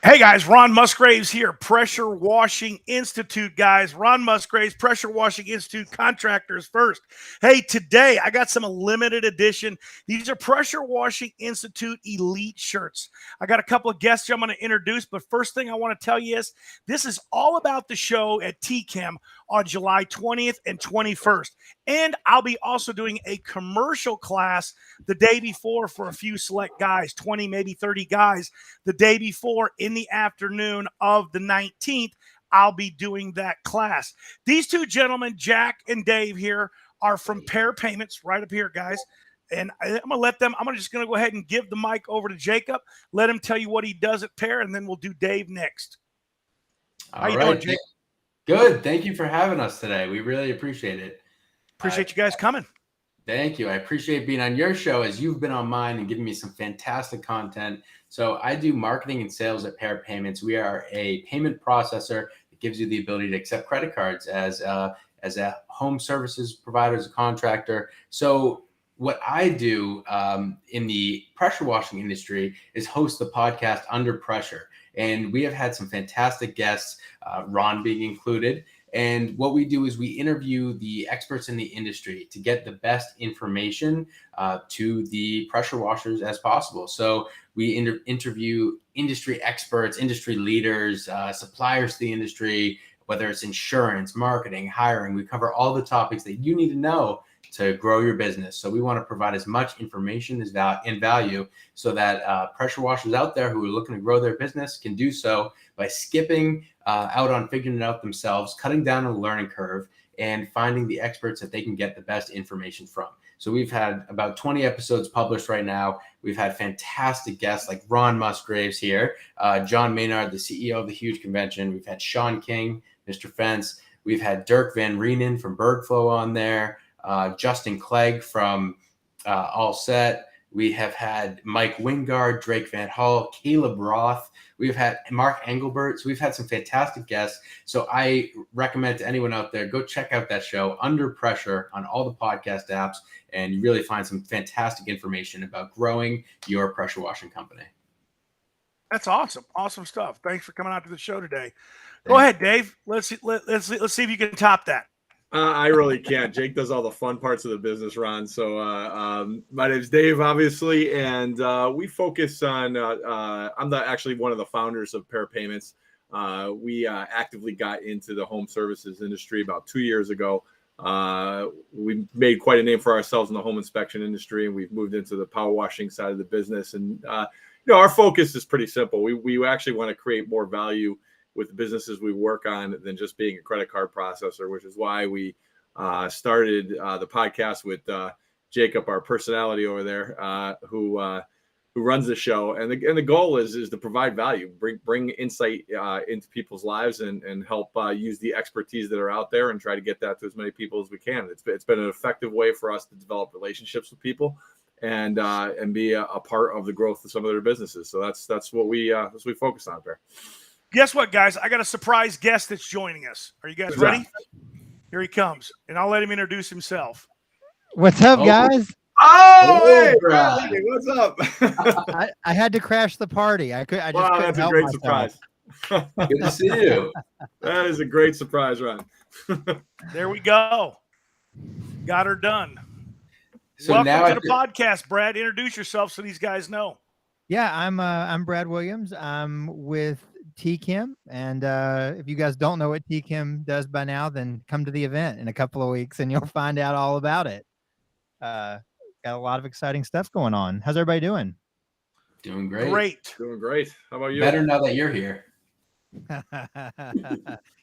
Hey guys, Ron Musgraves here, Pressure Washing Institute, guys. Ron Musgraves, Pressure Washing Institute, contractors first. Hey, today I got some limited edition. These are Pressure Washing Institute Elite shirts. I got a couple of guests I'm going to introduce, but first thing I want to tell you is this is all about the show at TChem on July 20th and 21st. And I'll be also doing a commercial class the day before for a few select guys, 20, maybe 30 guys, the day before in the afternoon of the 19th. I'll be doing that class. These two gentlemen, Jack and Dave here, are from Pair Payments, right up here, guys. And I'm just going to go ahead and give the mic over to Jacob. Let him tell you what he does at Pair, and then we'll do Dave next. How you doing, Jake? Good. Thank you for having us today. We really appreciate it. Appreciate you guys coming. Thank you. I appreciate being on your show as you've been on mine and giving me some fantastic content. So I do marketing and sales at Pair Payments. We are a payment processor that gives you the ability to accept credit cards as a home services provider, as a contractor. So what I do in the pressure washing industry is host the podcast Under Pressure. And we have had some fantastic guests, Ron being included. And what we do is we interview the experts in the industry to get the best information to the pressure washers as possible. So we interview industry experts, industry leaders, suppliers to the industry, whether it's insurance, marketing, hiring. We cover all the topics that you need to know to grow your business. So we want to provide as much information as value so that pressure washers out there who are looking to grow their business can do so by skipping out on figuring it out themselves, cutting down on the learning curve, and finding the experts that they can get the best information from. So we've had about 20 episodes published right now. We've had fantastic guests like Ron Musgraves here, John Maynard, the CEO of the Huge Convention. We've had Sean King, Mr. Fence. We've had Dirk Van Reenen from Bergflow on there. Justin Clegg from All Set. We have had Mike Wingard, Drake Van Hall, Caleb Roth. We've had Mark Engelbert. So we've had some fantastic guests. So I recommend to anyone out there, go check out that show, Under Pressure, on all the podcast apps, and you really find some fantastic information about growing your pressure washing company. That's awesome. Awesome stuff. Thanks for coming out to the show today. Go ahead, Dave. Let's see if you can top that. I really can't. Jake does all the fun parts of the business, Ron. So my name's Dave, obviously, and we focus on I'm actually one of the founders of Pair Payments. We actively got into the home services industry about 2 years ago. We made quite a name for ourselves in the home inspection industry, and we've moved into the power washing side of the business. And our focus is pretty simple. We actually want to create more value with the businesses we work on than just being a credit card processor, which is why we started the podcast with Jacob, our personality over there, who runs the show. And the goal is to provide value, bring insight into people's lives and help use the expertise that are out there and try to get that to as many people as we can. It's been an effective way for us to develop relationships with people and be a part of the growth of some of their businesses. So that's what we focus on there. Guess what, guys? I got a surprise guest that's joining us. Are you guys ready? Here he comes, and I'll let him introduce himself. What's up, guys? Oh, hey, Bradley, what's up? I had to crash the party. I just wow, that's a great myself. surprise. Good to see you. That is a great surprise, Ron. There we go. Got her done. So welcome now to the podcast, Brad. Introduce yourself so these guys know. Yeah, I'm Brad Williams. I'm with TChem, and if you guys don't know what TChem does by now, then come to the event in a couple of weeks and you'll find out all about it. Got a lot of exciting stuff going on. How's everybody doing? Doing great. Doing great. How about you? Better now that you're here.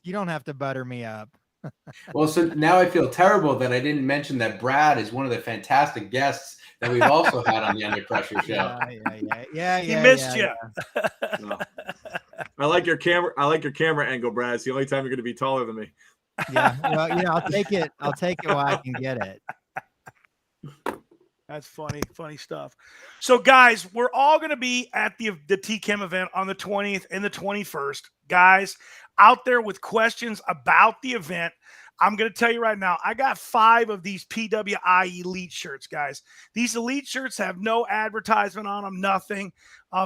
You don't have to butter me up. Well, so now I feel terrible that I didn't mention that Brad is one of the fantastic guests that we've also had on the Under Pressure show. Yeah. He missed you. No. I like your camera angle, Brad. It's the only time you're going to be taller than me. Yeah. Well, I'll take it while I can get it. That's funny stuff. So, guys, we're all going to be at the TChem event on the 20th and the 21st. Guys, out there with questions about the event, I'm going to tell you right now, I got 5 of these PWI Elite shirts, guys. These Elite shirts have no advertisement on them, nothing.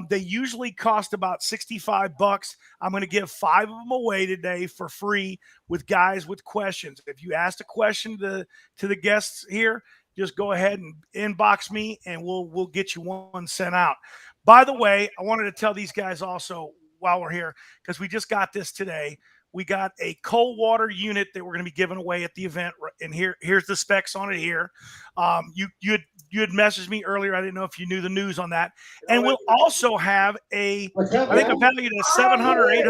They usually cost about $65. I'm going to give 5 of them away today for free with guys with questions. If you asked a question to the guests here, just go ahead and inbox me and we'll get you one sent out. By the way, I wanted to tell these guys also while we're here, because we just got this today. We got a cold water unit that we're going to be giving away at the event. And here's the specs on it here. You had messaged me earlier. I didn't know if you knew the news on that. And we'll also have I think a valued at $700,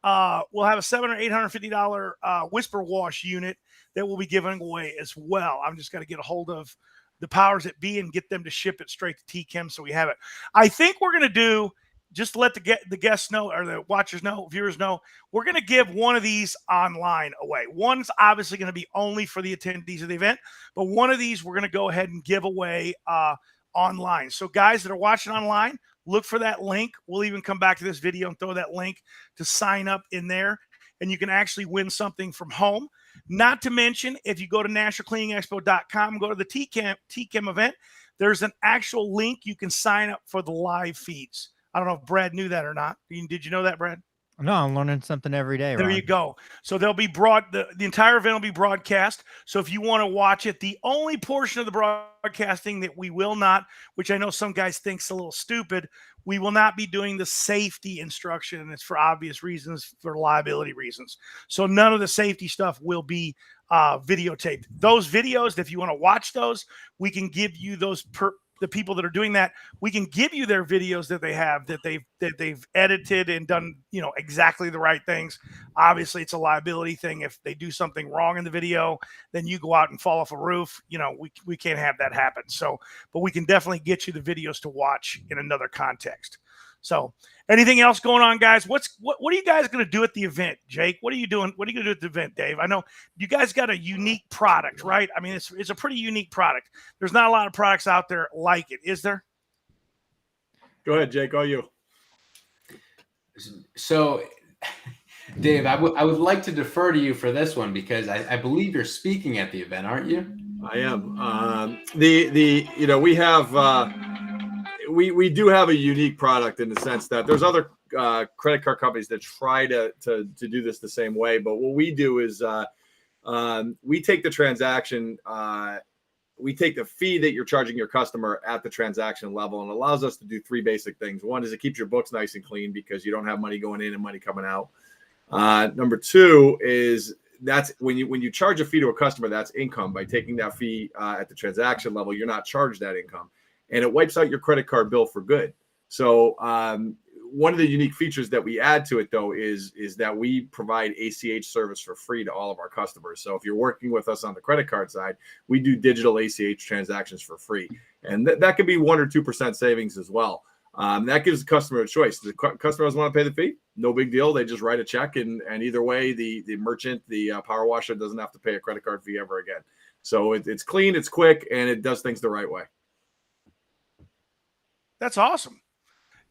$850. We'll have a $700 or $850 Whisper Wash unit that we'll be giving away as well. I'm just going to get a hold of the powers that be and get them to ship it straight to TChem so we have it. I think we're going to do, just to let the guests know, or the watchers know, viewers know, we're going to give one of these online away. One's obviously going to be only for the attendees of the event, but one of these we're going to go ahead and give away online. So guys that are watching online, look for that link. We'll even come back to this video and throw that link to sign up in there, and you can actually win something from home. Not to mention, if you go to nationalcleaningexpo.com, go to the TChem event, there's an actual link you can sign up for the live feeds. I don't know if Brad knew that or not. Did you know that, Brad? No, I'm learning something every day. There Ron. you go. So they'll be the entire event will be broadcast. So if you want to watch it, the only portion of the broadcasting that we will not, which I know some guys think's a little stupid, we will not be doing the safety instruction, and it's for obvious reasons, for liability reasons. So none of the safety stuff will be videotaped. Those videos, if you want to watch those, we can give you those the people that are doing that, we can give you their videos that they have, that they've edited and done, exactly the right things. Obviously, it's a liability thing. If they do something wrong in the video, then you go out and fall off a roof. We can't have that happen. So, but we can definitely get you the videos to watch in another context. So, anything else going on, guys? What are you guys going to do at the event, Jake? What are you doing? What are you going to do at the event, Dave? I know you guys got a unique product, right? I mean, it's a pretty unique product. There's not a lot of products out there like it, is there? Go ahead, Jake. All you. So, Dave, I would like to defer to you for this one, because I believe you're speaking at the event, aren't you? I am. We have. We do have a unique product in the sense that there's other credit card companies that try to do this the same way. But what we do is we take the transaction, we take the fee that you're charging your customer at the transaction level, and allows us to do 3 basic things. One is it keeps your books nice and clean because you don't have money going in and money coming out. Number 2 is that's when you charge a fee to a customer, that's income. By taking that fee at the transaction level, you're not charged that income. And it wipes out your credit card bill for good. So one of the unique features that we add to it, though, is that we provide ACH service for free to all of our customers. So if you're working with us on the credit card side, we do digital ACH transactions for free. And that could be 1 or 2% savings as well. That gives the customer a choice. The customers want to pay the fee, no big deal. They just write a check, and either way, the merchant, the power washer, doesn't have to pay a credit card fee ever again. So it's clean, it's quick, and it does things the right way. That's awesome.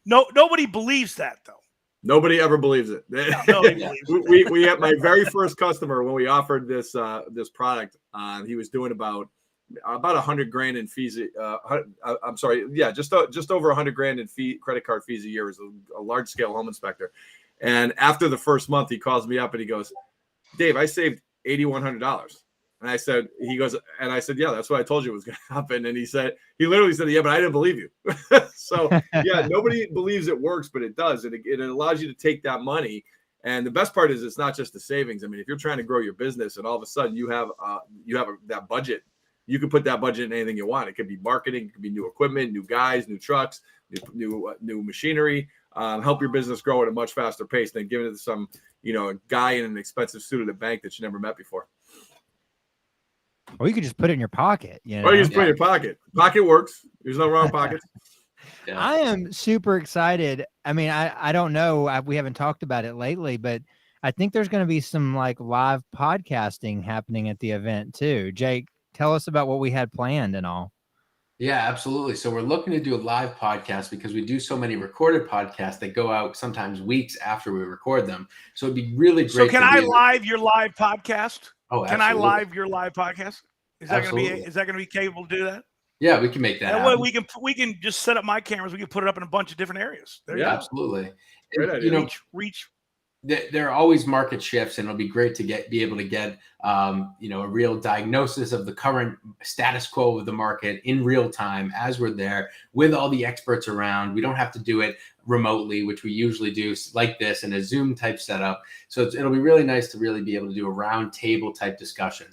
Nobody believes that, though. Nobody ever believes it. Nobody believes it. We had my very first customer when we offered this product. He was doing about $100,000 in fees. I'm sorry, yeah, just over $100,000 in credit card fees a year as a large scale home inspector. And after the first month, he calls me up and he goes, "Dave, I saved $8,100." And I said, yeah, that's what I told you was going to happen. And he literally said, yeah, but I didn't believe you. So yeah, nobody believes it works, but it does. And it allows you to take that money. And the best part is it's not just the savings. I mean, if you're trying to grow your business and all of a sudden you have that budget, you can put that budget in anything you want. It could be marketing, it could be new equipment, new guys, new trucks, new machinery, help your business grow at a much faster pace than giving it to some, a guy in an expensive suit at a bank that you never met before. Or you could just put it in your pocket. Or you just put it in your pocket. Pocket works. There's no wrong pockets. Yeah. I am super excited. I mean, I don't know. We haven't talked about it lately, but I think there's going to be some like live podcasting happening at the event too. Jake, tell us about what we had planned and all. Yeah, absolutely. So we're looking to do a live podcast because we do so many recorded podcasts that go out sometimes weeks after we record them. So it'd be really great. So can to I be live your live podcast? Oh, Can I absolutely. live your live podcast? Is that going to be? Absolutely. Is that going to be capable to do that? Yeah, we can make that That way happen. we can just set up my cameras. We can put it up in a bunch of different areas. There you Yeah. go. Absolutely. Great And, idea. you know, Reach. there are always market shifts, and it'll be great to be able to get a real diagnosis of the current status quo of the market in real time as we're there with all the experts around. We don't have to do it remotely, which we usually do like this in a Zoom type setup. So it'll be really nice to really be able to do a round table type discussion.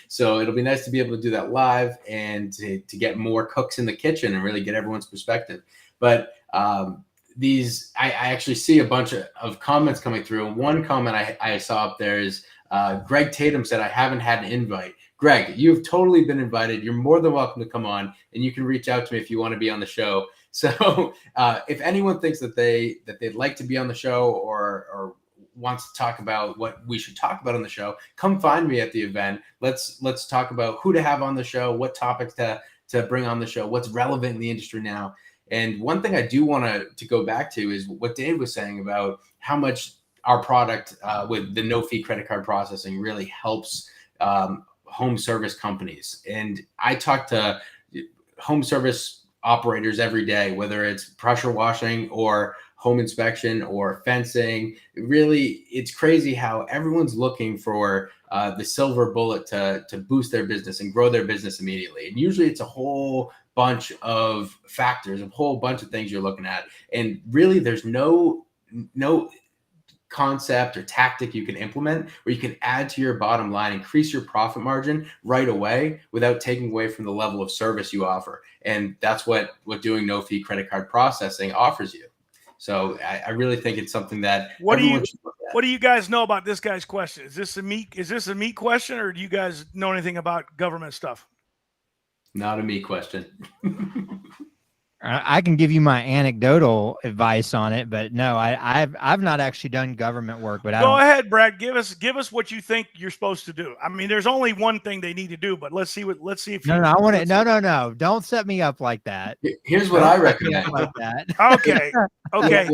So it'll be nice to be able to do that live and to get more cooks in the kitchen and really get everyone's perspective. But I actually see a bunch of comments coming through. And one comment I saw up there is Greg Tatum said, I haven't had an invite. Greg, you've totally been invited. You're more than welcome to come on, and you can reach out to me if you want to be on the show. So if anyone thinks that they'd like to be on the show or wants to talk about what we should talk about on the show, come find me at the event. Let's talk about who to have on the show, what topics to bring on the show, what's relevant in the industry now. And one thing I do want to go back to is what Dave was saying about how much our product with the no-fee credit card processing really helps home service companies. And I talk to home service operators every day, whether it's pressure washing or home inspection or fencing. Really, it's crazy how everyone's looking for the silver bullet to boost their business and grow their business immediately. And usually it's a whole bunch of factors, a whole bunch of things you're looking at. And really there's no concept or tactic you can implement where you can add to your bottom line, increase your profit margin right away without taking away from the level of service you offer. And that's what doing no fee credit card processing offers you. So I really think it's something that What do you guys know about this guy's question? Is this a me question, or do you guys know anything about government stuff? Not a me question. I can give you my anecdotal advice on it, but no, I've not actually done government work. But go ahead, Brad. Give us what you think you're supposed to do. I mean, there's only one thing they need to do, but let's see if no, I want to. No, don't set me up like that. Here's what I recommend. Like that. Okay.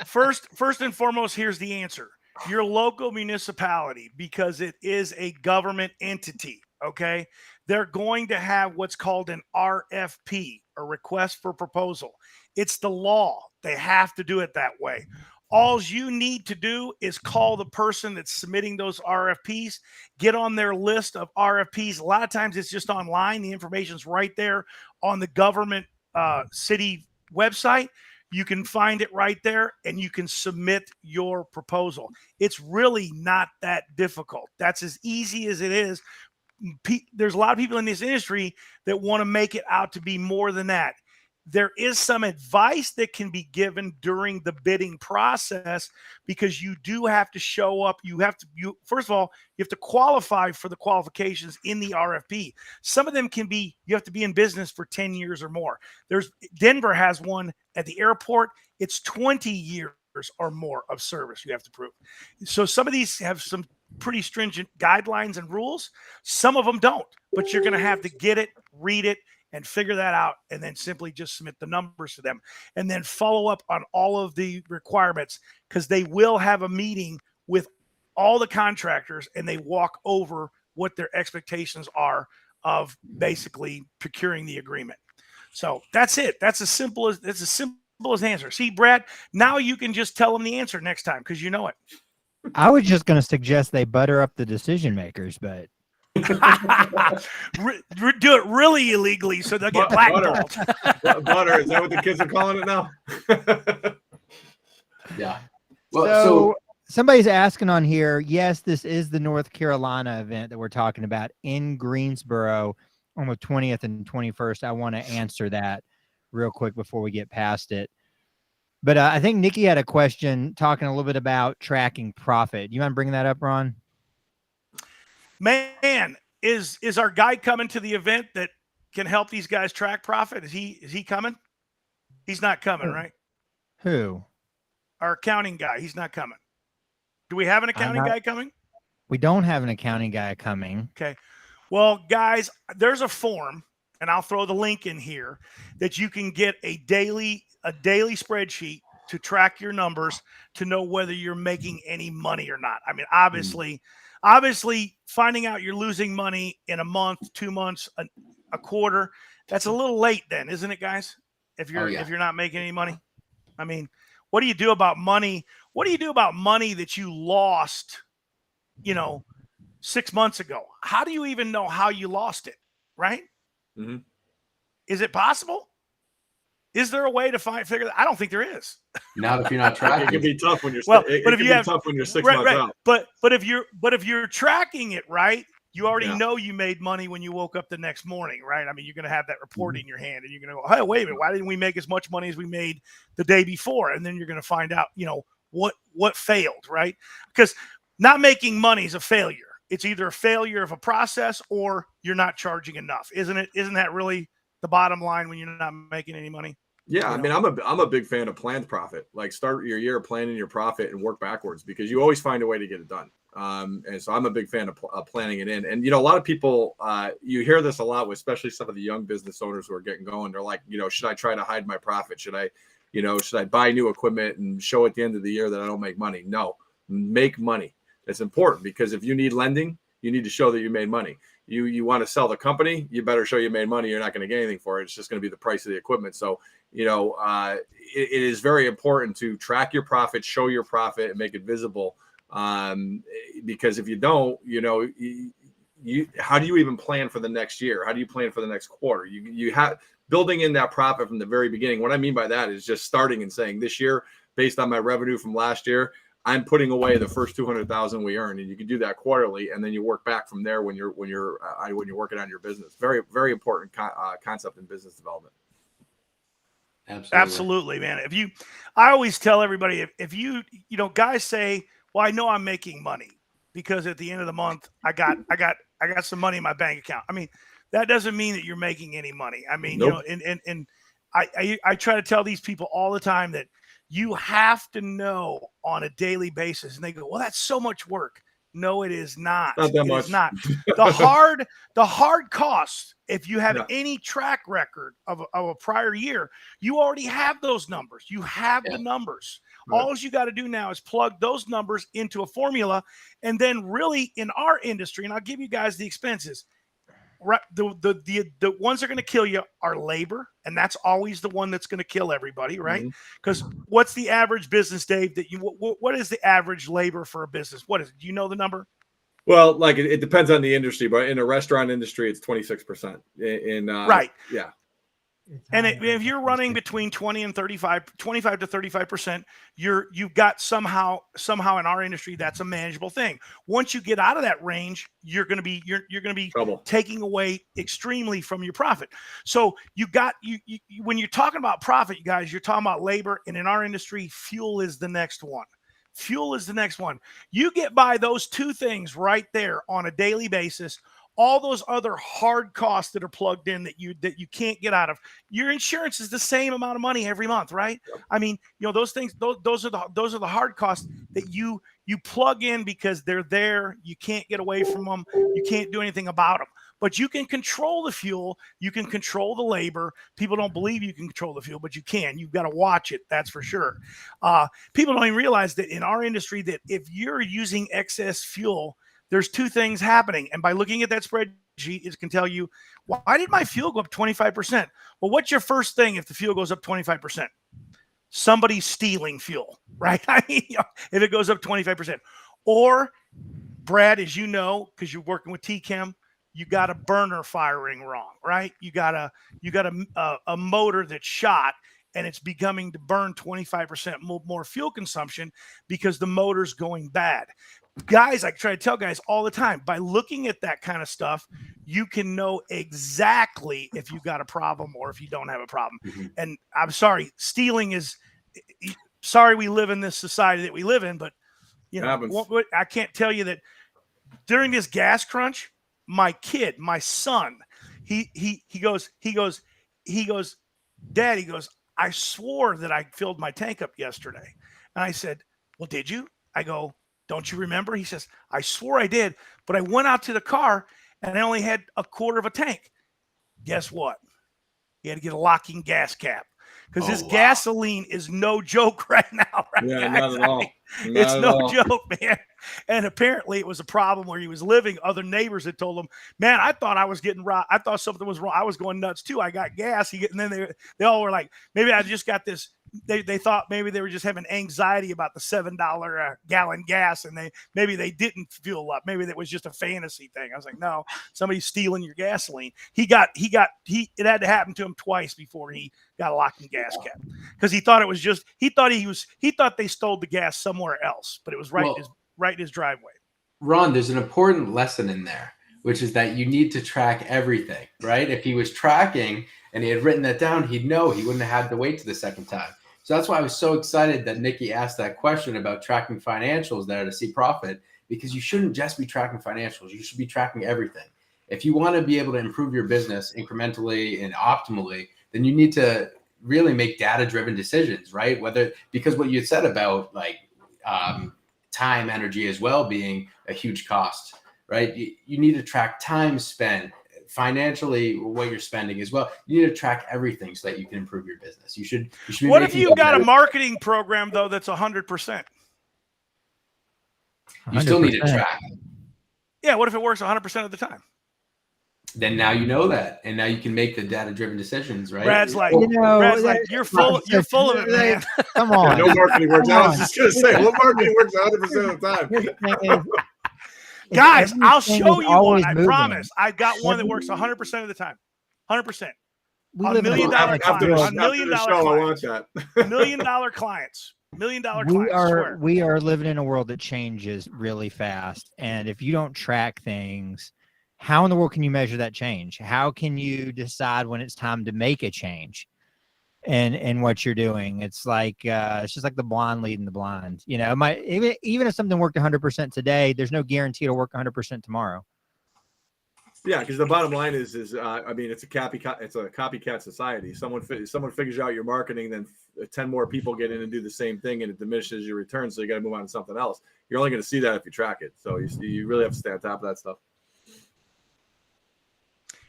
First and foremost, here's the answer. Your local municipality, because it is a government entity. Okay, they're going to have what's called an RFP, a request for proposal. It's the law. They have to do it that way. All you need to do is call the person that's submitting those RFPs, get on their list of RFPs. A lot of times it's just online. The information's right there on the government city website. You can find it right there and you can submit your proposal. It's really not that difficult. That's as easy as it is. There's a lot of people in this industry that want to make it out to be more than that. There is some advice that can be given during the bidding process, because you do have to show up. First of all, you have to qualify for the qualifications in the RFP. Some of them can be, you have to be in business for 10 years or more. Denver has one at the airport. It's 20 years or more of service you have to prove. So some of these have some pretty stringent guidelines and rules. Some of them don't, but you're going to have to get it, read it, and figure that out, and then simply just submit the numbers to them, and then follow up on all of the requirements, because they will have a meeting with all the contractors and they walk over what their expectations are of basically procuring the agreement. So that's it. That's as simple as the answer. See, Brad, now you can just tell them the answer next time because you know it. I was just going to suggest they butter up the decision makers, but do it really illegally so they'll get blackballed. Butter, is that what the kids are calling it now? Yeah. Well, so somebody's asking on here. Yes, this is the North Carolina event that we're talking about in Greensboro on the 20th and 21st. I want to answer that real quick before we get past it. But I think Nikki had a question talking a little bit about tracking profit. You mind bringing that up, Ron? Man, is our guy coming to the event that can help these guys track profit? Is he coming? He's not coming, right? Who? Our accounting guy. He's not coming. Do we have an accounting guy coming? We don't have an accounting guy coming. Okay. Well, guys, there's a form, and I'll throw the link in here that you can get a daily spreadsheet to track your numbers to know whether you're making any money or not. I mean, obviously finding out you're losing money in a month, 2 months, a quarter, that's a little late then, isn't it, guys? If you're not making any money. I mean, what do you do about money? What do you do about money that you lost, 6 months ago? How do you even know how you lost it? Right? Mm-hmm. Is it possible? Is there a way to figure that? I don't think there is. Not if you're not tracking. It can be tough when you're tough when you're 6 months out. But if you're tracking it right, you already know you made money when you woke up the next morning, right? I mean, you're going to have that report in your hand, and you're going to go, "Hey, wait a minute, why didn't we make as much money as we made the day before?" And then you're going to find out, what failed, right? Because not making money is a failure. It's either a failure of a process or you're not charging enough, isn't it? Isn't that really the bottom line when you're not making any money? Yeah, I mean, I'm a big fan of planned profit. Like, start your year planning your profit and work backwards, because you always find a way to get it done. And so I'm a big fan of planning it in. And a lot of people, you hear this a lot with, especially some of the young business owners who are getting going. They're like, should I try to hide my profit? Should I buy new equipment and show at the end of the year that I don't make money? No, make money. It's important, because if you need lending, you need to show that you made money. You want to sell the company, you better show you made money. You're not going to get anything for it. It's just going to be the price of the equipment. So, it is very important to track your profit, show your profit, and make it visible. Because if you don't, how do you even plan for the next year? How do you plan for the next quarter? You have building in that profit from the very beginning. What I mean by that is just starting and saying, this year, based on my revenue from last year, I'm putting away the first 200,000 we earned, and you can do that quarterly, and then you work back from there when you're working on your business. Very, very important concept in business development. Absolutely, man. I always tell everybody, if you guys say, "Well, I know I'm making money because at the end of the month I got some money in my bank account." I mean, that doesn't mean that you're making any money. I mean, nope. And I try to tell these people all the time that you have to know on a daily basis. And they go, "Well, that's so much work." No, it is not. Not that much. It's not. The hard costs, if you have any track record of a prior year, you already have those numbers. You have the numbers. Right. All you got to do now is plug those numbers into a formula. And then really in our industry, and I'll give you guys the expenses, right, the ones that are going to kill you are labor, and that's always the one that's going to kill everybody, right? Because what's the average business, Dave? What is the average labor for a business? What is it? Do you know the number? Well, like it depends on the industry, but in a restaurant industry, it's 26%. Right, yeah. And if you're running between 25 to 35%, you've got somehow in our industry, that's a manageable thing. Once you get out of that range, you're going to be Trouble. taking away extremely from your profit. So you when you're talking about profit, you guys, you're talking about labor, and in our industry, fuel is the next one. Fuel is the next one. You get by those two things right there on a daily basis. All those other hard costs that are plugged in that you can't get out of. Your insurance is the same amount of money every month, right? Yep. I mean, those things, those are the hard costs that you plug in because they're there. You can't get away from them. You can't do anything about them. But you can control the fuel. You can control the labor. People don't believe you can control the fuel, but you can. You've got to watch it. That's for sure. People don't even realize that in our industry that if you're using excess fuel, there's two things happening. And by looking at that spreadsheet, it can tell you, why did my fuel go up 25%? Well, what's your first thing if the fuel goes up 25%? Somebody's stealing fuel, right? I mean, if it goes up 25%. Or, Brad, as you know, because you're working with TChem, you got a burner firing wrong, right? You got a motor that's shot, and it's becoming to burn 25% more fuel consumption because the motor's going bad. Guys, I try to tell guys all the time, by looking at that kind of stuff, you can know exactly if you've got a problem or if you don't have a problem. Mm-hmm. And I'm sorry, stealing is sorry we live in this society that we live in, but I can't tell you that during this gas crunch, my son, he goes, Dad, he goes, I swore that I filled my tank up yesterday. And I said, well, did you? I go, don't you remember? He says, I swore I did, but I went out to the car and I only had a quarter of a tank. Guess what? He had to get a locking gas cap because this gasoline is no joke right now. Right, Yeah, guys? not at all. It's no joke, man. And apparently it was a problem where he was living. Other neighbors had told him, man, I thought I was getting robbed. I thought something was wrong. I was going nuts too. I got gas. And then they all were like, maybe I just got this. They thought maybe they were just having anxiety about the $7 gallon gas, and maybe they didn't fuel up. Maybe that was just a fantasy thing. I was like, no, somebody's stealing your gasoline. It had to happen to him twice before he got a locking gas cap, because he thought they stole the gas somewhere else, but it was right in his driveway. Ron, there's an important lesson in there, which is that you need to track everything, right? If he was tracking and he had written that down, he'd know. He wouldn't have had to wait to the second time. So that's why I was so excited that Nikki asked that question about tracking financials there to see profit, because you shouldn't just be tracking financials. You should be tracking everything. If you want to be able to improve your business incrementally and optimally, then you need to really make data-driven decisions, right? Because what you said about like time, energy as well being a huge cost, right? You need to track time spent, financially what you're spending as well. You need to track everything so that you can improve your business. You should be. What if you got a marketing program though that's 100%? You still need to track. Yeah, what if it works 100% of the time? Then now you know that, and now you can make the data-driven decisions, right? Brad's like, you're full of it, man. Come on. No marketing works. I was just gonna say, what marketing works 100% of the time? Guys, I'll show you one. I promise. I got one that works 100% of the time. 100%. $1 million clients. $1 million clients. $1 million clients. $1 million clients. We are living in a world that changes really fast, and if you don't track things, how in the world can you measure that change? How can you decide when it's time to make a change in what you're doing? It's just like the blind leading the blind. You know, even if something worked 100% today, there's no guarantee it'll work 100% tomorrow. Yeah, because the bottom line is it's a copycat society. Someone figures out your marketing, then 10 more people get in and do the same thing, and it diminishes your return. So you got to move on to something else. You're only going to see that if you track it. So you really have to stay on top of that stuff.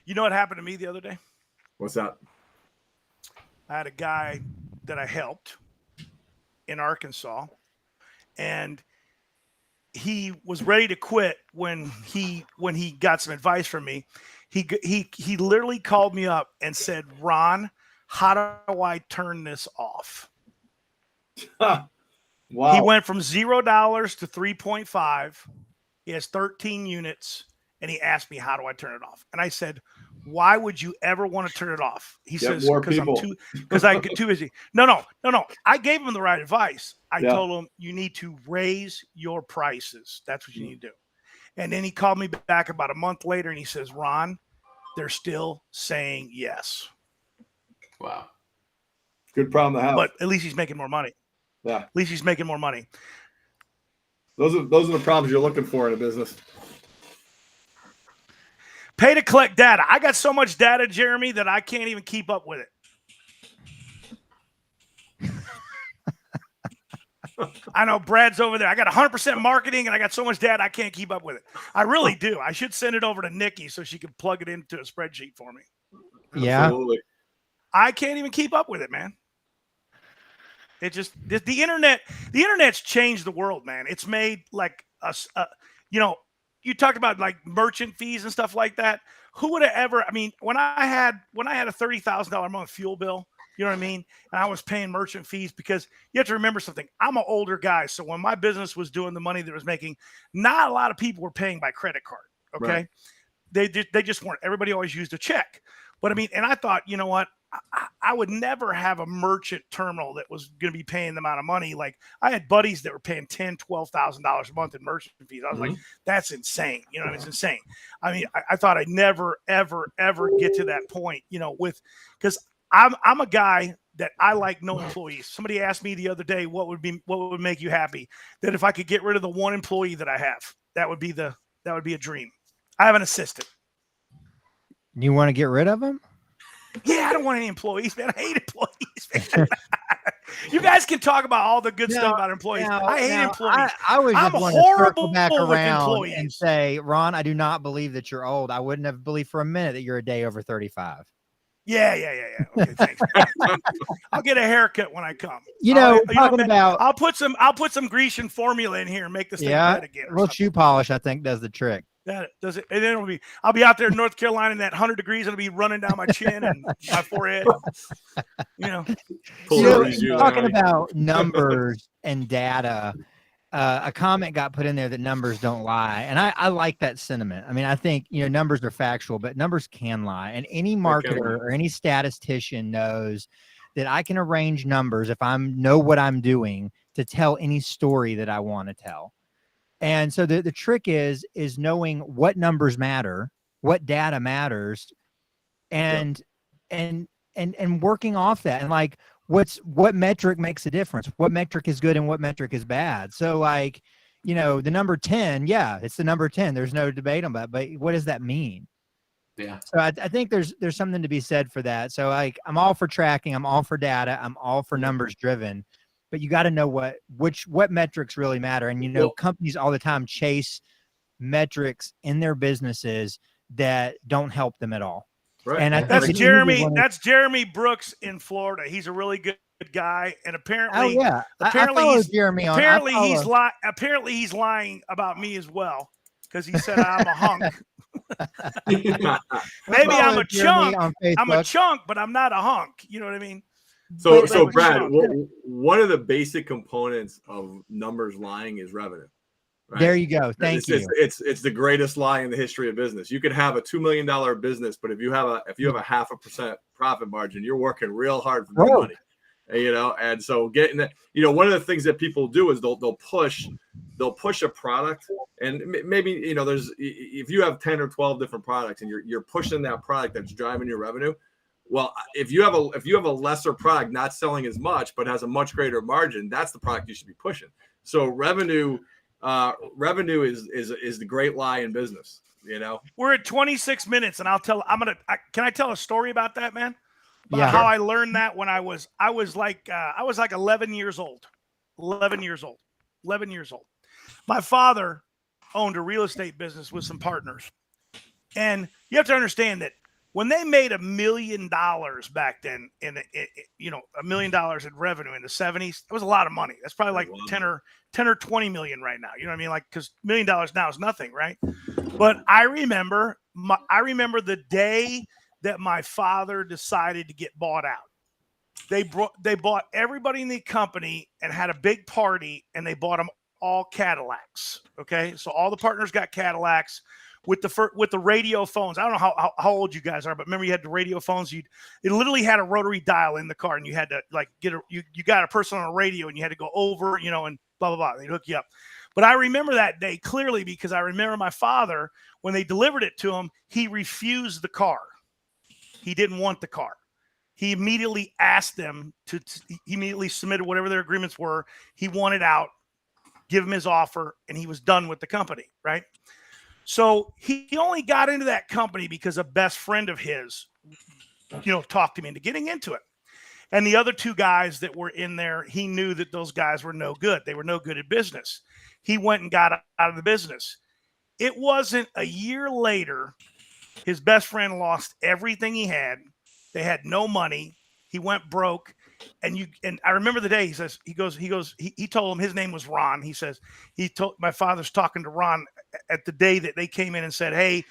You know what happened to me the other day? What's that? I had a guy that I helped in Arkansas, and he was ready to quit when he got some advice from me. He literally called me up and said, "Ron, how do I turn this off?" Wow. He went from $0 to 3.5. He has 13 units, and he asked me, "How do I turn it off?" And I said, "Why would you ever want to turn it off?" He says, "Because I get too busy." No. I gave him the right advice. I told him, you need to raise your prices. That's what you need to do. And then he called me back about a month later, and he says, "Ron, they're still saying yes." Wow. Good problem to have. But at least he's making more money. Yeah. At least he's making more money. Those are the problems you're looking for in a business. Pay to collect data. I got so much data, Jeremy, that I can't even keep up with it. I know Brad's over there. I got 100% marketing, and I got so much data I can't keep up with it. I really do. I should send it over to Nikki so she can plug it into a spreadsheet for me. Yeah. Absolutely. I can't even keep up with it, man. It just the internet's changed the world, man. It's made like us, you talked about like merchant fees and stuff like that. Who would have ever? I mean, when I had a $30,000 a month fuel bill, you know what I mean, and I was paying merchant fees, because you have to remember something. I'm an older guy, so when my business was doing the money that it was making, not a lot of people were paying by credit card. Okay, right. They just weren't. Everybody always used a check. But I mean, and I thought, you know what? I would never have a merchant terminal that was going to be paying the amount of money. Like, I had buddies that were paying $10,000, $12,000 a month in merchant fees. I was like, that's insane. You know, it's insane. I mean, I thought I'd never, ever, ever get to that point, because I'm a guy that I like no employees. Somebody asked me the other day, what would make you happy? That if I could get rid of the one employee that I have, that would be a dream. I have an assistant. You want to get rid of him? Yeah, I don't want any employees, man. I hate employees, man. You guys can talk about all the good Now- stuff about employees. Now- I hate now, employees. I was I'm just want to circle horrible back with around and employees. say, Ron, I do not believe that you're old. I wouldn't have believed for a minute that you're a day over 35. Yeah. Okay, thanks. I'll get a haircut when I come. You know, talking man, about I'll put some Grecian formula in here and make this thing red again. a little shoe polish, I think, does the trick. That does it, and then I'll be out there in North Carolina in that 100 degrees, and it'll be running down my chin and my forehead. You know, Pull You the know, resume. talking about numbers and data, a comment got put in there that numbers don't lie, and I like that sentiment. I mean, I think numbers are factual, but numbers can lie, and any marketer or any statistician knows that I can arrange numbers if I know what I'm doing to tell any story that I want to tell. And so the trick is knowing what numbers matter, what data matters, and working off that, and like what metric makes a difference, what metric is good and what metric is bad. So like, the number 10, yeah, it's the number 10. There's no debate on that, but what does that mean? Yeah. So I think there's something to be said for that. So like, I'm all for tracking, I'm all for data, I'm all for numbers driven, but you got to know what metrics really matter. And companies all the time chase metrics in their businesses that don't help them at all. Right. And I think that's it's Jeremy. easy when That's Jeremy Brooks in Florida. He's a really good guy, and apparently, oh yeah, apparently I follow he's Jeremy on. apparently he's lying about me as well, because he said I'm a hunk. Maybe I'm a chunk. I'm a chunk, but I'm not a hunk. You know what I mean? So But- Brad, one of the basic components of numbers lying is revenue. Right? There you go. Thank you. It's the greatest lie in the history of business. You could have a $2 million business, but if you have a 0.5% profit margin, you're working real hard for the money. And so getting that, one of the things that people do is they'll push a product, and maybe there's, if you have 10 or 12 different products and you're pushing that product that's driving your revenue. Well, if you have a lesser product not selling as much but has a much greater margin, that's the product you should be pushing. So revenue is the great lie in business. We're at 26 minutes, and can I tell a story about that, man? About Yeah. how I learned that when I was like 11 years old. 11 years old. My father owned a real estate business with some partners, and you have to understand that when they made $1 million back then, $1 million in revenue in the 70s, that was a lot of money. That's probably like 10 or 20 million right now. You know what I mean? Like, because $1 million now is nothing, right? But I remember the day that my father decided to get bought out. They bought everybody in the company and had a big party, and they bought them all Cadillacs. Okay, so all the partners got Cadillacs with the radio phones. I don't know how old you guys are, but remember you had the radio phones. It literally had a rotary dial in the car, and you had to like you got a person on a radio, and you had to go over, and blah blah blah. They'd hook you up. But I remember that day clearly because I remember my father, when they delivered it to him, he refused the car. He didn't want the car. He immediately asked them he immediately submitted whatever their agreements were. He wanted out, give him his offer, and he was done with the company, right? So he only got into that company because a best friend of his, talked him into getting into it. And the other two guys that were in there, he knew that those guys were no good. They were no good at business. He went and got out of the business. It wasn't a year later, his best friend lost everything he had. They had no money. He went broke. And I remember the day he told him his name was Ron. He says, my father's talking to Ron at the day that they came in and said, hey,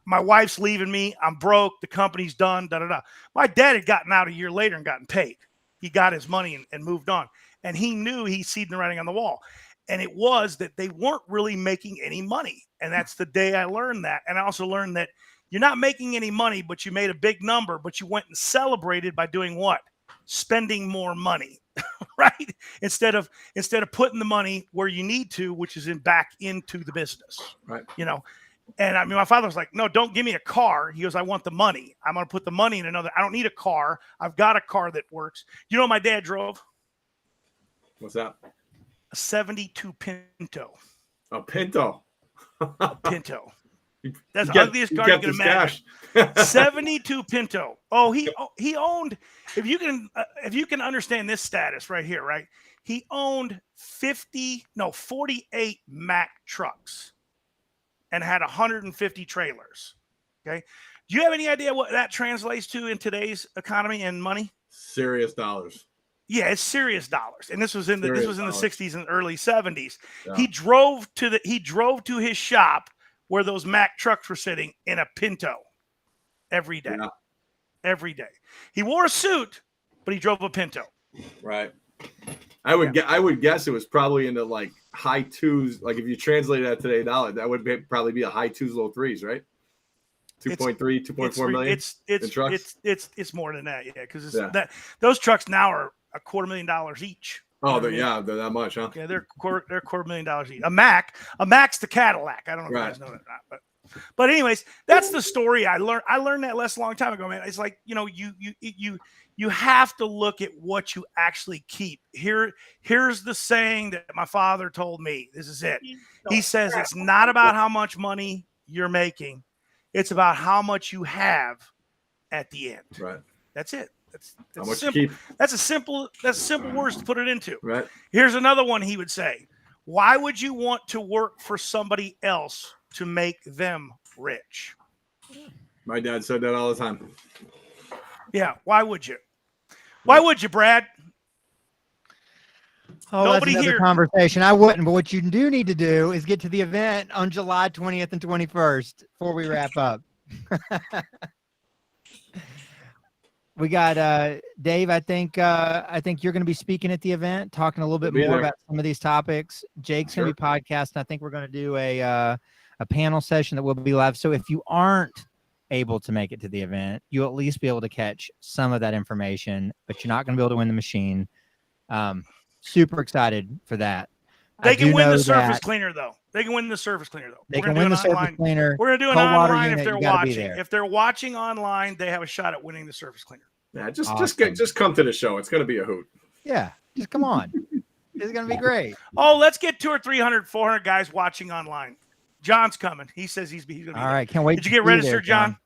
my wife's leaving me. I'm broke. The company's done. Da, da, da. My dad had gotten out a year later and gotten paid. He got his money and moved on. And he knew he'd seen the writing on the wall. And it was that they weren't really making any money. And that's the day I learned that. And I also learned that you're not making any money, but you made a big number, but you went and celebrated by doing what? Spending more money, right? Instead of putting the money where you need to, which is back into the business, right? And I mean, my father was like, no, don't give me a car. He goes, I want the money. I'm going to put the money in another. I don't need a car. I've got a car that works. You know what my dad drove? What's that? A 72 Pinto. A Pinto. A Pinto. That's the He ugliest car you kept can his imagine. cash. 72 Pinto. Oh, he owned. If you can understand this status right here, right? He owned 48 Mack trucks and had 150 trailers. Okay. Do you have any idea what that translates to in today's economy and money? Serious dollars. Yeah, it's serious dollars. And this was in the Serious 60s and early 70s. Yeah. He drove to his shop where those Mack trucks were sitting in a Pinto every day. Yeah. Every day. He wore a suit, but he drove a Pinto. Right. I would guess it was probably into like high twos. Like if you translate that today dollar, that would probably be a high twos, low threes, right? 2.3, 2.4 million. It's more than that, yeah, because that those trucks now are $250,000 each. Oh, they're that much, huh? Yeah, they're $250,000 each. A Mac's the Cadillac. I don't know if you guys know that or not, but anyways, that's the story I learned. I learned that lesson a long time ago, man. It's like, you have to look at what you actually keep. Here's the saying that my father told me. This is it. He says it's not about how much money you're making. It's about how much you have at the end. Right. That's it. How much simple. you keep. That's simple words to put it into. Right. Here's another one he would say. Why would you want to work for somebody else to make them rich? My dad said that all the time. Yeah. Why would you? Why would you, Brad? Oh, Nobody that's another here. conversation. I wouldn't, but what you do need to do is get to the event on July 20th and 21st before we wrap up. We got Dave. I think you're going to be speaking at the event, talking a little bit more about some of these topics. Jake's going to be podcasting. I think we're going to do a panel session that will be live. So if you aren't able to make it to the event, you'll at least be able to catch some of that information, but you're not going to be able to win the machine. Super excited for that. They can win the surface cleaner, though. They can win the surface cleaner, though. They can win the surface cleaner. We're going to do an online if they're watching. If they're watching online, they have a shot at winning the surface cleaner. Yeah, just come to the show. It's going to be a hoot. Yeah, just come on. It's going to be great. Oh, let's get 200, 300, 400 guys watching online. John's coming. He says he's going to be all right. Can't wait. Did you get registered, John?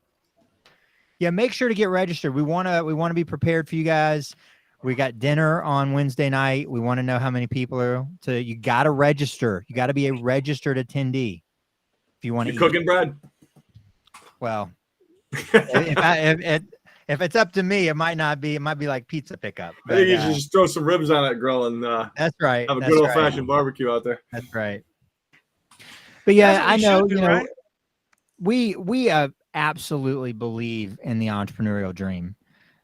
Yeah, make sure to get registered. We want to be prepared for you guys. We got dinner on Wednesday night. We want to know how many people are. So you got to register. You got to be a registered attendee if you want to. Cooking, Brad? Well, if it's up to me, it might not be. It might be like pizza pickup. I think you should just throw some ribs on that grill and that's right. Have a good old fashioned barbecue out there. That's right. But yeah, I know. Right? We absolutely believe in the entrepreneurial dream.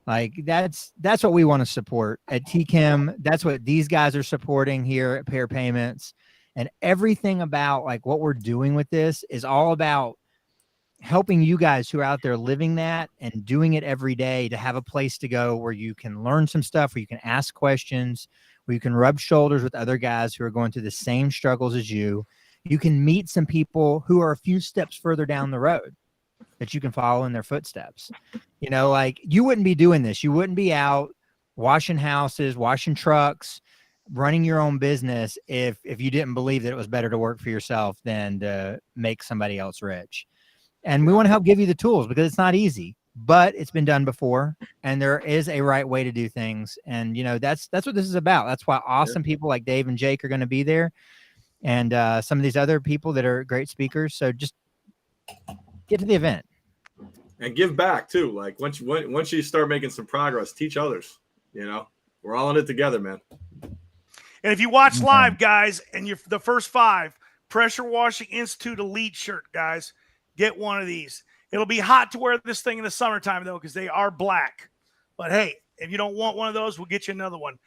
Like that's what we want to support at TChem. That's what these guys are supporting here at Pair Payments, and everything about like what we're doing with this is all about helping you guys who are out there living that and doing it every day to have a place to go where you can learn some stuff, where you can ask questions, where you can rub shoulders with other guys who are going through the same struggles as you. You can meet some people who are a few steps further down the road that you can follow in their footsteps. You know, like you wouldn't be doing this. You wouldn't be out washing houses, washing trucks, running your own business if you didn't believe that it was better to work for yourself than to make somebody else rich. And we want to help give you the tools because it's not easy, but it's been done before and there is a right way to do things. And, you know, that's what this is about. That's why awesome people like Dave and Jake are going to be there. And some of these other people that are great speakers. So just get to the event. And give back too. Like once you start making some progress, teach others. You know, we're all in it together, man. And if you watch live, guys, and you're the first 5 Pressure Washing Institute Elite shirt, guys, get one of these. It'll be hot to wear this thing in the summertime though, because they are black. But hey, if you don't want one of those, we'll get you another one.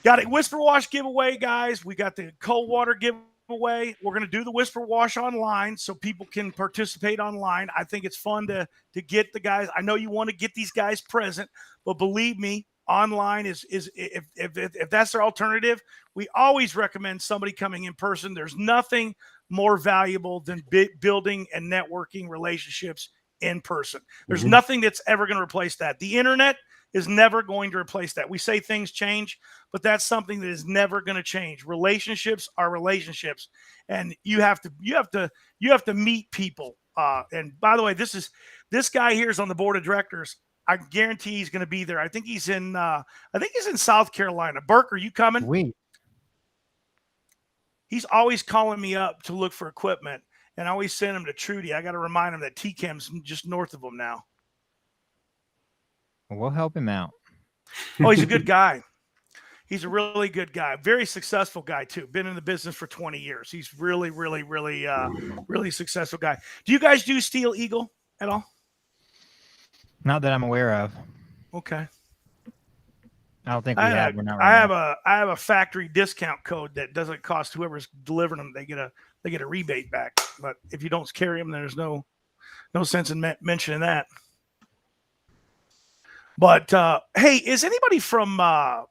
Got a Whisper Wash giveaway, guys. We got the cold water giveaway. We're going to do the Whisper Wash online so people can participate online. I think it's fun to get the guys. I know you want to get these guys present, but believe me, online is if that's their alternative, we always recommend somebody coming in person. There's nothing more valuable than building and networking relationships in person. There's nothing that's ever going to replace that. The internet is never going to replace that. We say things change, but that's something that is never going to change. Relationships are relationships, and you have to meet people And by the way, this guy here is on the board of directors. I guarantee he's going to be there. I think he's in South Carolina. Burke, are you coming? Sweet. He's always calling me up to look for equipment, and I always send him to Trudy. I got to remind him that TCAM's just north of him now. We'll help him out. Oh, he's a good guy. He's a really good guy. Very successful guy, too. Been in the business for 20 years. He's really, really, really, really successful guy. Do you guys do Steel Eagle at all? Not that I'm aware of. Okay. I don't think we have. We're not right I have a factory discount code that doesn't cost whoever's delivering them. They get a rebate back. But if you don't carry them, there's no sense in mentioning that. But hey, is anybody from the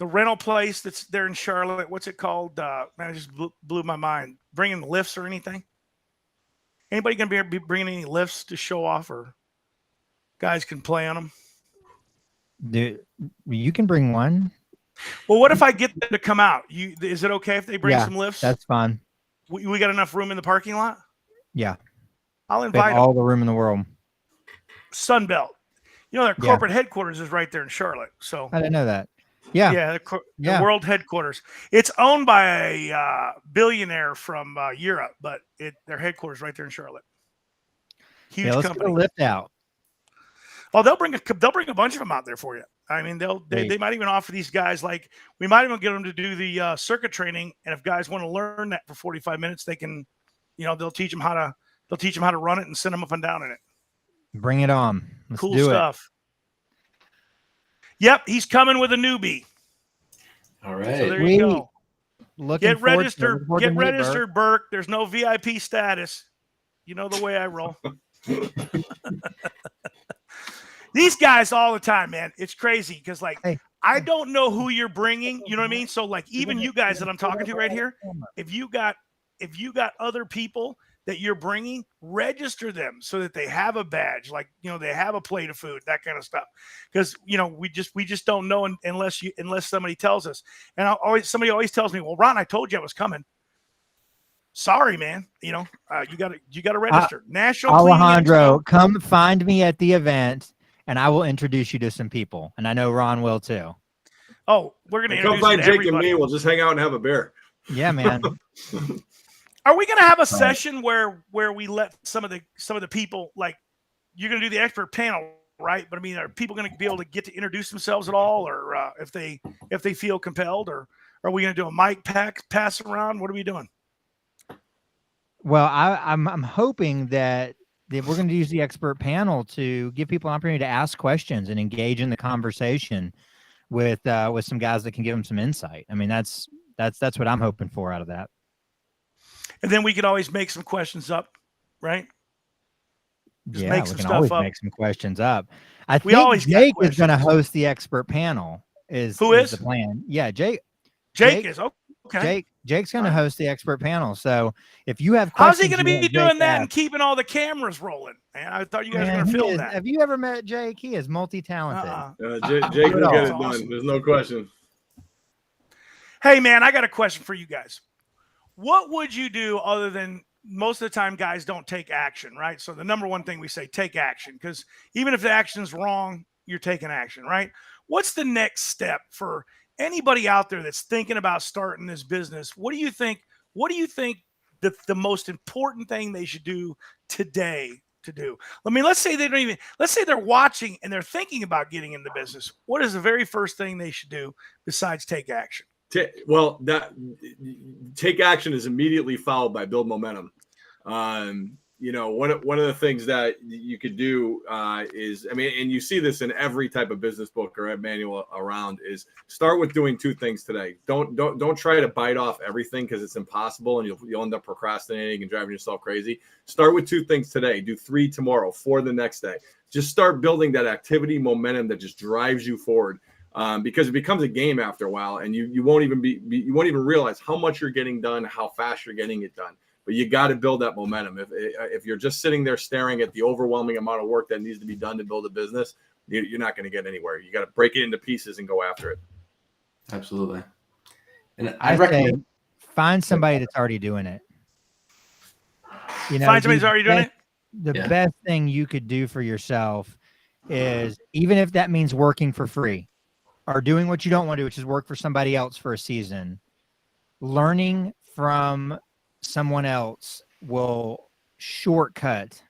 rental place that's there in Charlotte? What's it called? Man, it just blew my mind. Bringing lifts or anything? Anybody gonna be bringing any lifts to show off, or guys can play on them? Dude, you can bring one. Well, what if I get them to come out? Is it okay if they bring some lifts? That's fine. We got enough room in the parking lot? Yeah. I'll We have invite all the room in the world. Sunbelt. You know, their corporate headquarters is right there in Charlotte. So I didn't know that. Yeah. The world headquarters. It's owned by a billionaire from Europe, but their headquarters right there in Charlotte. Huge let's company. get a lift out. Oh, they'll bring a bunch of them out there for you. I mean, they might even offer these guys, like, we might even get them to do the circuit training. And if guys want to learn that for 45 minutes, they can, they'll teach them how to run it and send them up and down in it. Bring it on. Let's cool do stuff. Yep, he's coming with a newbie. All right. So there you go. Get registered. Get registered, Burke. There's no VIP status. You know the way I roll. These guys all the time, man. It's crazy because, like, I don't know who you're bringing. You know what I mean? So, like, even you guys that I'm talking to right here, if you got other people that you're bringing, register them so that they have a badge, like, they have a plate of food, that kind of stuff. Because we just don't know unless somebody tells us. And somebody always tells me, "Well, Ron, I told you I was coming." Sorry, man. You got to register. National Alejandro, come find me at the event, and I will introduce you to some people. And I know Ron will too. Oh, we're gonna come find Jake and me. We'll just hang out and have a beer. Yeah, man. Are we gonna have a session where we let some of the people, like, you're gonna do the expert panel, right? But I mean, are people gonna be able to get to introduce themselves at all, or if they feel compelled, or are we gonna do a mic pass around? What are we doing? Well, I'm hoping that we're going to use the expert panel to give people an opportunity to ask questions and engage in the conversation with some guys that can give them some insight. I mean, that's what I'm hoping for out of that. And then we could always make some questions up, right? Just we can always make some questions up. I think Jake is going to host the expert panel. Who is the plan? Yeah, Jake. Jake is okay. Jake's going to host the expert panel. So if you have questions, how's he going to be doing that and keeping all the cameras rolling? Man, I thought you guys were going to film that. Have you ever met Jake? He is multi-talented. Jake will get it done. There's no question. Hey, man, I got a question for you guys. What would you do other than, most of the time guys don't take action, right? So the number one thing we say, take action, because even if the action's wrong, you're taking action, right? What's the next step for anybody out there that's thinking about starting this business? What do you think the most important thing they should do today to do? I mean, let's say they're watching and they're thinking about getting in the business. What is the very first thing they should do besides take action? Well, take action is immediately followed by build momentum. One of the things that you could do is, I mean, and you see this in every type of business book or manual around, is start with doing two things today. Don't try to bite off everything, because it's impossible and you'll end up procrastinating and driving yourself crazy. Start with two things today. Do 3 tomorrow, 4 the next day. Just start building that activity momentum that just drives you forward. Because it becomes a game after a while, and you won't even you won't even realize how much you're getting done, how fast you're getting it done. But you got to build that momentum. If you're just sitting there staring at the overwhelming amount of work that needs to be done to build a business, you're not going to get anywhere. You got to break it into pieces and go after it. Absolutely. And I recommend find somebody that's already doing it. You know, Find somebody who's already doing it. The Yeah. best thing you could do for yourself is, even if that means working for free or doing what you don't want to do, which is work for somebody else for a season, learning from someone else will shortcut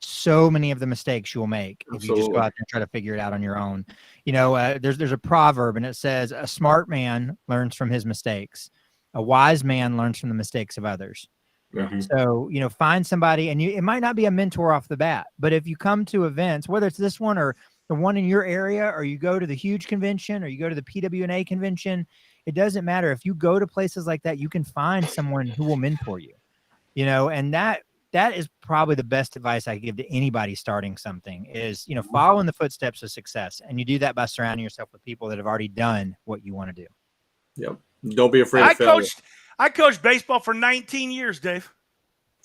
so many of the mistakes you'll make if you just go Absolutely. out there and try to figure it out on your own. You know, there's a proverb, and it says, a smart man learns from his mistakes. A wise man learns from the mistakes of others. Yeah. Mhm. So, you know, find somebody, and it might not be a mentor off the bat, but if you come to events, whether it's this one or the one in your area, or you go to the huge convention, or you go to the PWNA convention, it doesn't matter. If you go to places like that, you can find someone who will mentor you, you know, and that is probably the best advice I give to anybody starting something is, you know, follow in the footsteps of success. And you do that by surrounding yourself with people that have already done what you want to do. Yep. Don't be afraid I of failure. coached baseball for 19 years, Dave.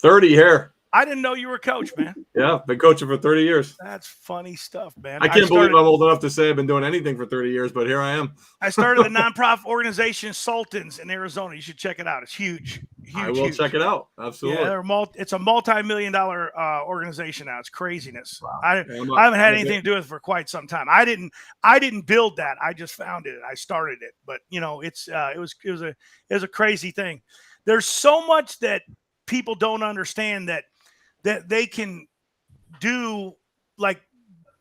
30 here. I didn't know you were a coach, man. Yeah, been coaching for 30 years. That's funny stuff, man. I can't believe started- I'm old enough to say I've been doing anything for 30 years, but here I am. I started the nonprofit organization Sultans in Arizona. You should check it out. It's huge. I will check it out. Absolutely. Yeah, it's a multi-million-dollar organization now. It's craziness. Wow. I Yeah, haven't had anything to do with it for quite some time. I didn't build that. I just founded it. I started it. But you know, it was a crazy thing. There's so much that people don't understand that they can do. Like,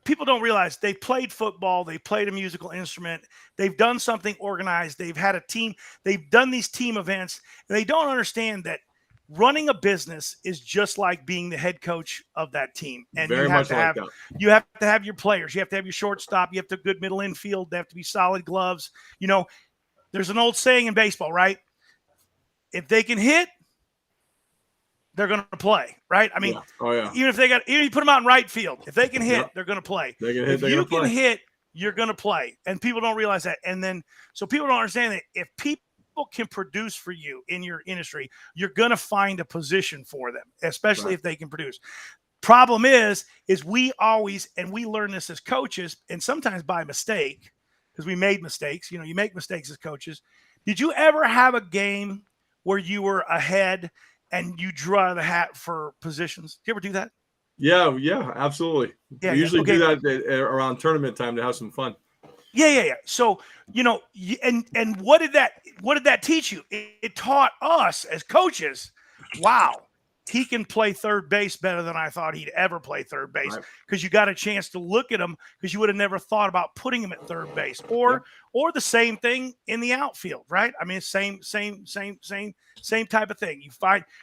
people don't realize they played football, they played a musical instrument, they've done something organized, they've had a team, they've done these team events, and they don't understand that running a business is just like being the head coach of that team. And Very you have much to like have that. you have to have your players, you have to have your shortstop, you have to have good middle infield, they have to be solid gloves. You know, there's an old saying in baseball, right? If they can hit, they're going to play, right? I mean, Yeah. Oh, yeah. even if you put them out in right field, if they can hit, Yep. they're going to play. They can hit, If they're you going to can play. hit, you're going to play. And people don't realize that. And then, so people don't understand that if people can produce for you in your industry, you're going to find a position for them, especially Right. if they can produce. Problem is we always, and we learn this as coaches, and sometimes by mistake, because we made mistakes. You know, you make mistakes as coaches. Did you ever have a game where you were ahead and you drew out of the hat for positions? Did you ever do that? Yeah, absolutely. Yeah, we usually okay. do that around tournament time to have some fun. Yeah. So, you know, and what did that teach you? It taught us as coaches, wow, he can play third base better than I thought he'd ever play third base, Right. because you got a chance to look at him, because you would have never thought about putting him at third base, or the same thing in the outfield, right? I mean, same type of thing.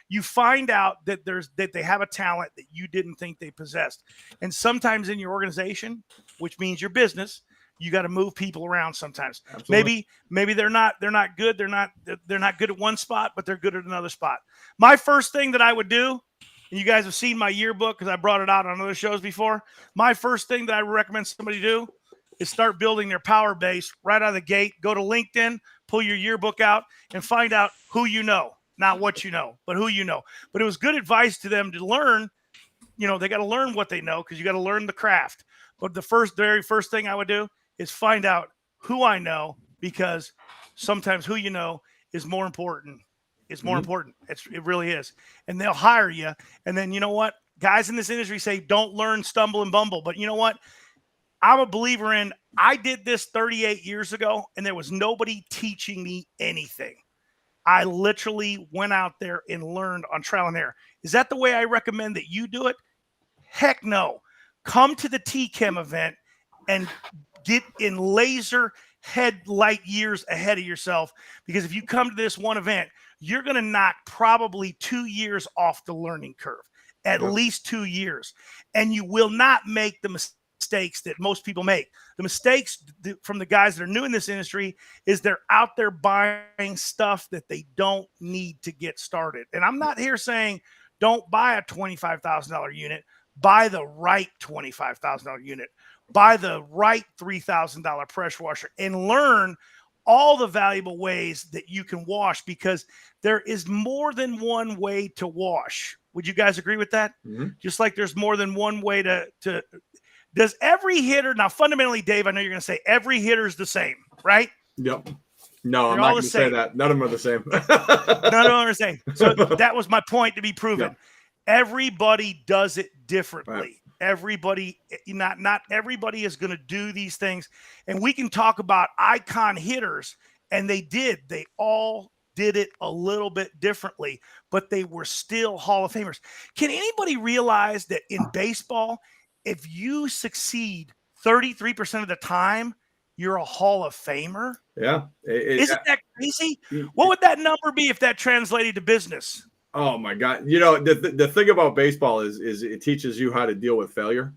You find out that they have a talent that you didn't think they possessed. And sometimes in your organization, which means your business, you got to move people around sometimes. Absolutely. Maybe they're not good. They're not good at one spot, but they're good at another spot. My first thing that I would do, and you guys have seen my yearbook because I brought it out on other shows before. My first thing that I recommend somebody do is start building their power base right out of the gate. Go to LinkedIn, pull your yearbook out, and find out who you know, not what you know, but who you know. But it was good advice to them to learn. You know, they got to learn what they know, because you got to learn the craft. But the very first thing I would do is find out who I know, because sometimes who you know is more important. It's more important. It really is. And they'll hire you. And then, you know what? Guys in this industry say, don't learn, stumble, and bumble. But you know what? I'm a believer in, I did this 38 years ago, and there was nobody teaching me anything. I literally went out there and learned on trial and error. Is that the way I recommend that you do it? Heck no. Come to the TChem event and get in laser headlight years ahead of yourself, because if you come to this one event, you're going to knock probably 2 years off the learning curve, at least 2 years, and you will not make the mistakes that most people make. The mistakes from the guys that are new in this industry is they're out there buying stuff that they don't need to get started. And I'm not here saying don't buy a $25,000 unit. Buy the right $25,000 unit. Buy the right $3,000 pressure washer, and learn all the valuable ways that you can wash, because there is more than one way to wash. Would you guys agree with that? Mm-hmm. Just like there's more than one way to does every hitter, now fundamentally, Dave, I know you're going to say every hitter is the same, right? Yep. No, I'm They're not all going the to say same. that. None of them are the same. None of them are the same. So that was my point to be proven. Yeah. Everybody does it differently. Right. Everybody, not everybody is going to do these things. And we can talk about icon hitters, and they all did it a little bit differently, but they were still Hall of Famers. Can anybody realize that in baseball, if you succeed 33% of the time, you're a Hall of Famer? Yeah. Isn't that crazy? What would that number be if that translated to business? Oh my God. You know, the thing about baseball is it teaches you how to deal with failure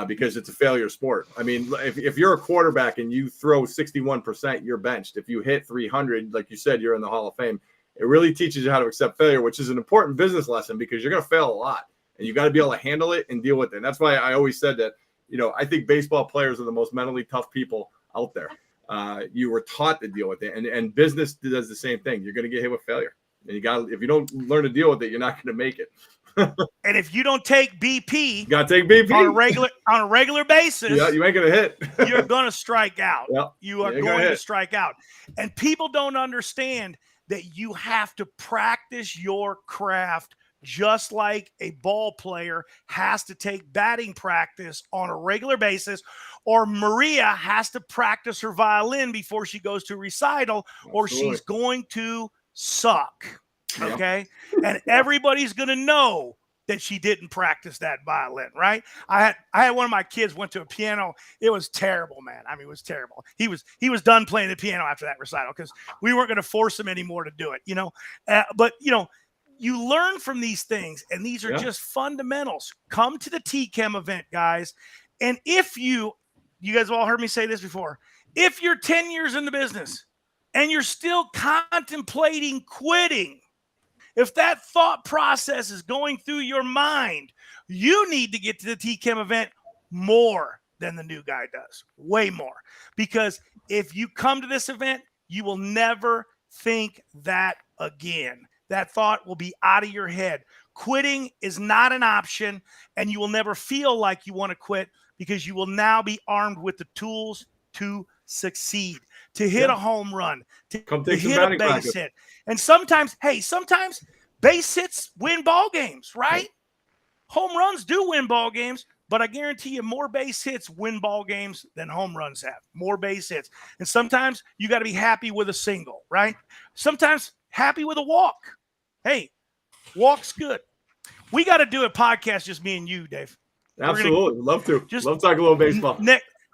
because it's a failure sport. I mean, if you're a quarterback and you throw 61%, you're benched. If you hit 300, like you said, you're in the Hall of Fame. It really teaches you how to accept failure, which is an important business lesson because you're going to fail a lot and you got to be able to handle it and deal with it. And that's why I always said that, you know, I think baseball players are the most mentally tough people out there. You were taught to deal with it, and business does the same thing. You're going to get hit with failure, and if you don't learn to deal with it, you're not going to make it. And if you don't take BP, You got to take BP on a regular basis, Yeah, you ain't going to hit. you're going to strike out. Yep. You are You're gonna going to hit. strike out. And people don't understand that you have to practice your craft just like a ball player has to take batting practice on a regular basis, or Maria has to practice her violin before she goes to recital, or Absolutely. she's going to suck. Yep. Okay. And everybody's going to know that she didn't practice that violin, right? I had one of my kids went to a piano. It was terrible, man. I mean, it was terrible. He was done playing the piano after that recital because we weren't going to force him anymore to do it, you know. But you know, you learn from these things, and these are just fundamentals. Come to the TChem event, guys. And if you guys have all heard me say this before, if you're 10 years in the business and you're still contemplating quitting, if that thought process is going through your mind, you need to get to the TChem event more than the new guy does, way more. Because if you come to this event, you will never think that again. That thought will be out of your head. Quitting is not an option, and you will never feel like you want to quit because you will now be armed with the tools to succeed, to hit a home run, to hit a base hit. And sometimes base hits win ball games, right? Home runs do win ball games, but I guarantee you more base hits win ball games than home runs have. More base hits. And sometimes you got to be happy with a single, right? Sometimes happy with a walk. Hey, walk's good. We got to do a podcast, just me and you, Dave. Absolutely. Love to. Just Love to talk a little baseball.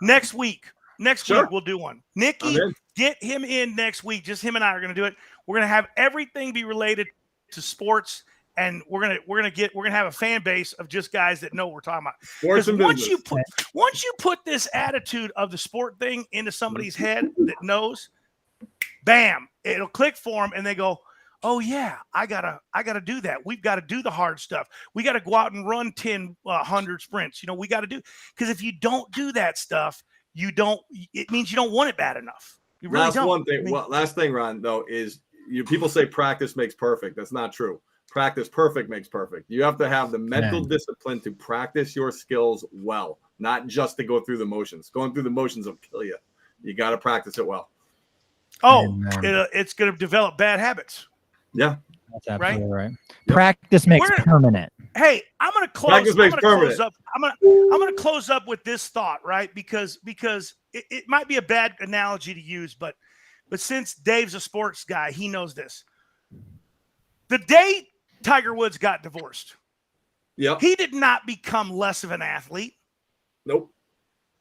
Next week. Next Sure. week we'll do one. Nikki, I'm in. get him in next week. Just him and I are going to do it. We're going to have everything be related to sports, and we're gonna have a fan base of just guys that know what we're talking about. Sports and once business. you put this attitude of the sport thing into somebody's head that knows, bam, it'll click for them, and they go, oh yeah, I gotta do that. We've got to do the hard stuff. We got to go out and run 100 sprints. You know, we got to do, because if you don't do that stuff, it means you don't want it bad enough. You really Last don't. one thing. Last thing, Ron, though, is people say practice makes perfect. That's not true. Practice perfect makes perfect. You have to have the mental discipline to practice your skills well, not just to go through the motions. Going through the motions will kill you. You got to practice it well. Oh, it's going to develop bad habits. Yeah. That's absolutely right. Yep. Practice makes permanent. Hey, I'm going to close. Practice makes permanent. I'm going to close up with this thought, right? Because it might be a bad analogy to use, but since Dave's a sports guy, he knows this. The day Tiger Woods got divorced, he did not become less of an athlete. Nope.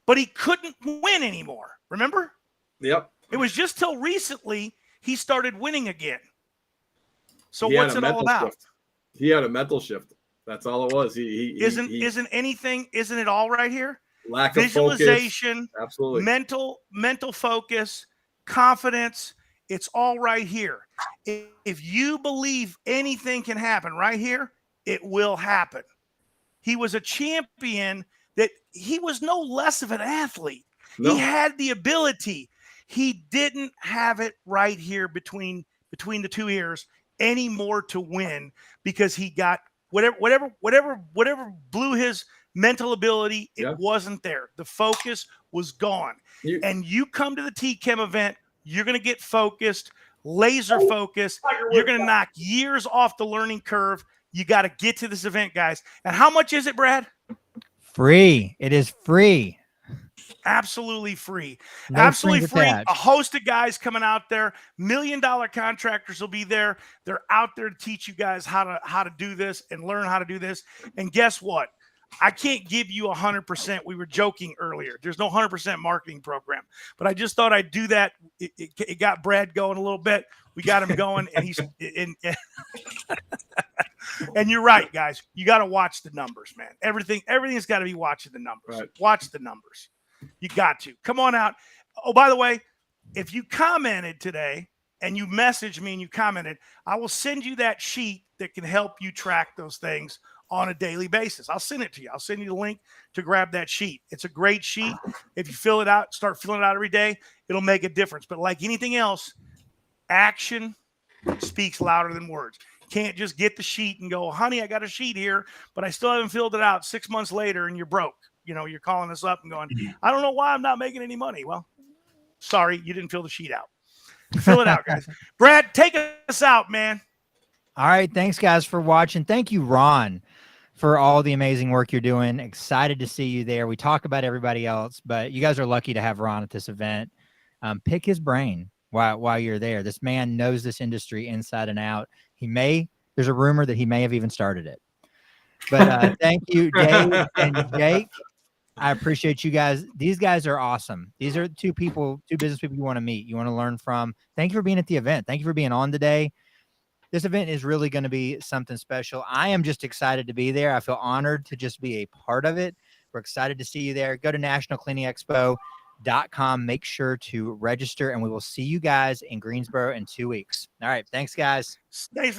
But he couldn't win anymore. Remember? Yep. It was just till recently he started winning again. So what's it all about? Shift. He had a mental shift. That's all it was. Isn't it all right here? Lack of visualization, focus. Absolutely. mental focus, confidence. It's all right here. If you believe anything can happen right here, it will happen. He was a champion. That he was no less of an athlete. No. He had the ability. He didn't have it right here between the two ears anymore to win, because he got whatever blew his mental ability. It wasn't there. The focus was gone. And you come to the TChem event, you're going to get focused. laser focus. You're going to knock years off the learning curve. You got to get to this event, guys. And how much is it, Brad? Free. It is free. Absolutely free. No Absolutely strings free. attached. A host of guys coming out there. $1 million contractors will be there. They're out there to teach you guys how to do this and learn how to do this. And guess what? I can't give you 100%. We were joking earlier. There's no 100% marketing program, but I just thought I'd do that. It got Brad going a little bit. We got him going, and he's and you're right, guys. You got to watch the numbers, man. Everything's got to be watching the numbers. Right. Watch the numbers. You got to come on out. Oh, by the way, if you commented today and you messaged me and you commented, I will send you that sheet that can help you track those things on a daily basis. I'll send it to you. I'll send you the link to grab that sheet. It's a great sheet. If you fill it out, start filling it out every day, it'll make a difference. But like anything else, action speaks louder than words. Can't just get the sheet and go, honey, I got a sheet here, but I still haven't filled it out 6 months later and you're broke. You know, you're calling us up and going, I don't know why I'm not making any money. Well, sorry, you didn't fill the sheet out. Fill it out, guys. Brad, take us out, man. All right. Thanks, guys, for watching. Thank you, Ron, for all the amazing work you're doing. Excited to see you there. We talk about everybody else, but you guys are lucky to have Ron at this event. Pick his brain while you're there. This man knows this industry inside and out. There's a rumor that he may have even started it. But thank you, Dave and Jake. I appreciate you guys. These guys are awesome. These are two business people you want to meet, you want to learn from. Thank you for being at the event. Thank you for being on today. This event is really going to be something special. I am just excited to be there. I feel honored to just be a part of it. We're excited to see you there. Go to nationalcleaningexpo.com. Make sure to register, and we will see you guys in Greensboro in 2 weeks. All right. Thanks, guys. Thanks for coming.